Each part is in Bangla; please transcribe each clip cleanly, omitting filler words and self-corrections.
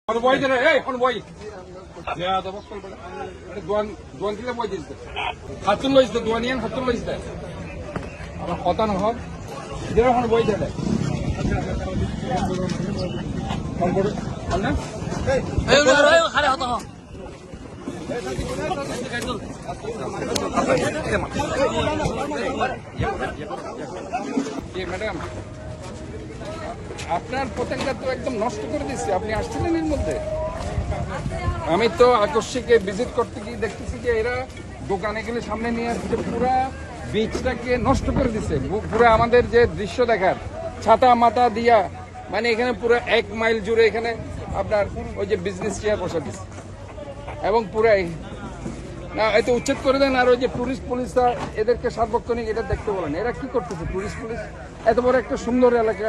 বই দে এই কোন বই দেয়া তো বকল বলে এটা দোয়ান দিলে বই দিতে হাতুন লইছে দোয়ানিয়ান হাতুন লইছে আর কথা না হবে দেরা কোন বই দেলে কোন বড় না এই ওই খারে হতো ম্যাডাম আপনার পতাকা তো একদম নষ্ট করে দিচ্ছে। আপনি আসছিলেন এর মধ্যে? আমি তো আকস্মিক ভিজিট করতে গিয়ে দেখতেছি যে এরা দোকানে গেলে সামনে নিয়ে আসছে, পুরা বীজটাকে নষ্ট করে দিচ্ছে। পুরো আমাদের যে দৃশ্য দেখার ছাতা মাতা দিয়া, মানে এখানে পুরো 1 মাইল জুড়ে এখানে আপনার ওই যে বিজনেস চেয়ার বসা দিচ্ছে এবং পুরাই না এতে উচ্ছেদ করে দেন। আর ওই যে টুরিস্ট পুলিশরা এদেরকে সার্বক্ষণিক এটা দেখতে বলেন। এরা কি করতেছে? টুরিস্ট পুলিশ এত বড় একটা সুন্দর এলাকা,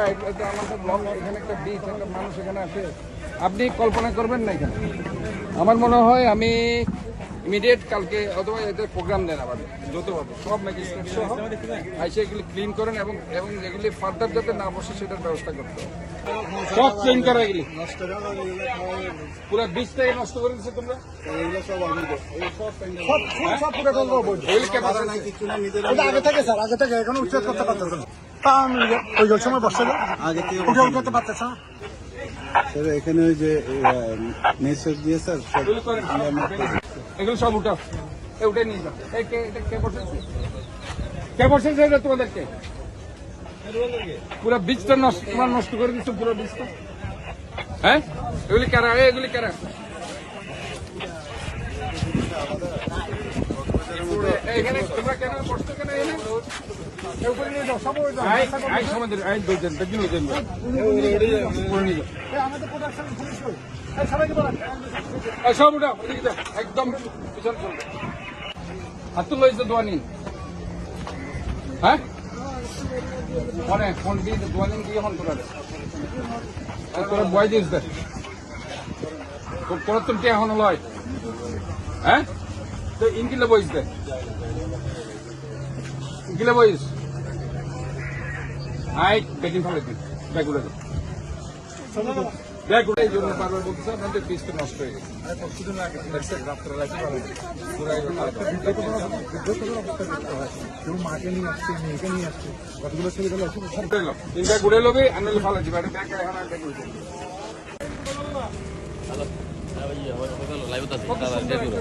আমাদের এখানে একটা বিচ, একটা মানুষ এখানে আছে, আপনি কল্পনা করবেন না এখানে। আমার মনে হয় আমি ইমিডিয়েট কালকে অথবা এদের প্রোগ্রাম দেন আবার দ্রুতভাবে সব ম্যাজিস্ট্রেট সহ এসে এগুলি ক্লিন করেন এবং এগুলি ফার্দার যাতে না বসে সেটার ব্যবস্থা করতে হবে। সব ক্লিন করা এগুলি পুরো বীজটাকে নষ্ট করে দিচ্ছে তোমরা। আগে থেকে স্যার, আগে থেকে এখন উচ্ছেদ করতে পারতেছে না। ওই সময় বসে আগে থেকে উঠতে পারতেছে না। স্যার এখানে ওই যে মেসেজ দিয়ে স্যার এগুলো সব উঠাও, উঠে নিয়ে যাও। কে বসেছে এটা তোমাদেরকে? পুরো বীজটা নষ্ট করে দিচ্ছ, পুরো বীজটা। হ্যাঁ এগুলি কারা? এগুলি কারা? এখানে তোমরা কেন বসছো? কেন এখানে সব উঠাও, একদম পিছন চলবে। হাতুল লইছে দোয়ানি, হ্যাঁ অনেক ফোন দিয়ে দোয়ানি দিয়ে ফোন করে তোরা বয় দিস দেখ তোর তুমি এখন লয়। হ্যাঁ তো ইনকিলে বইস দেখ, ইনকিলে বইস আই বেটিং ফেলে দিন ব্যাগুলো ব্যাগুলো এই জন্য বারবার বলতেছে আপনাদের বীজটা নষ্ট হয়ে গেছে। তিনটা ঘুরে লবি আনলে ভালো যাবে।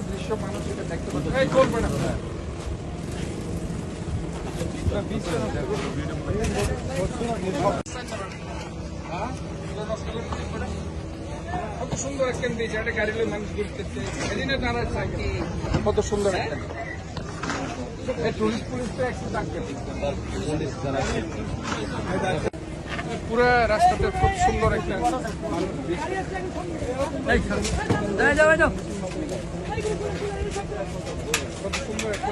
দৃশ্য মানুষ এটা দেখতে পাচ্ছে। এই করবে না কত সুন্দর একটা বীজ, একটা গাড়ি মানুষ ঘুরতেছে, এদিনে দাঁড়া থাকে। কত সুন্দর একটা টুরিস্ট পুলিশটা একটু ডাকবে। পুরো রাস্তাটা খুব সুন্দর একটা কত সুন্দর একটা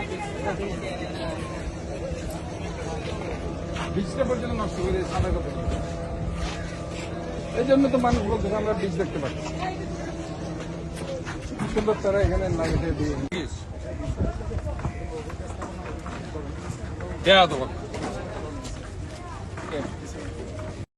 বীজটা পর্যন্ত নষ্ট করে সাদা কথা। এই জন্য তো মানুষ বলতে আমরা বীজ দেখতে পাচ্ছি সুন্দর। তারা এখানে লাগিয়ে দিয়ে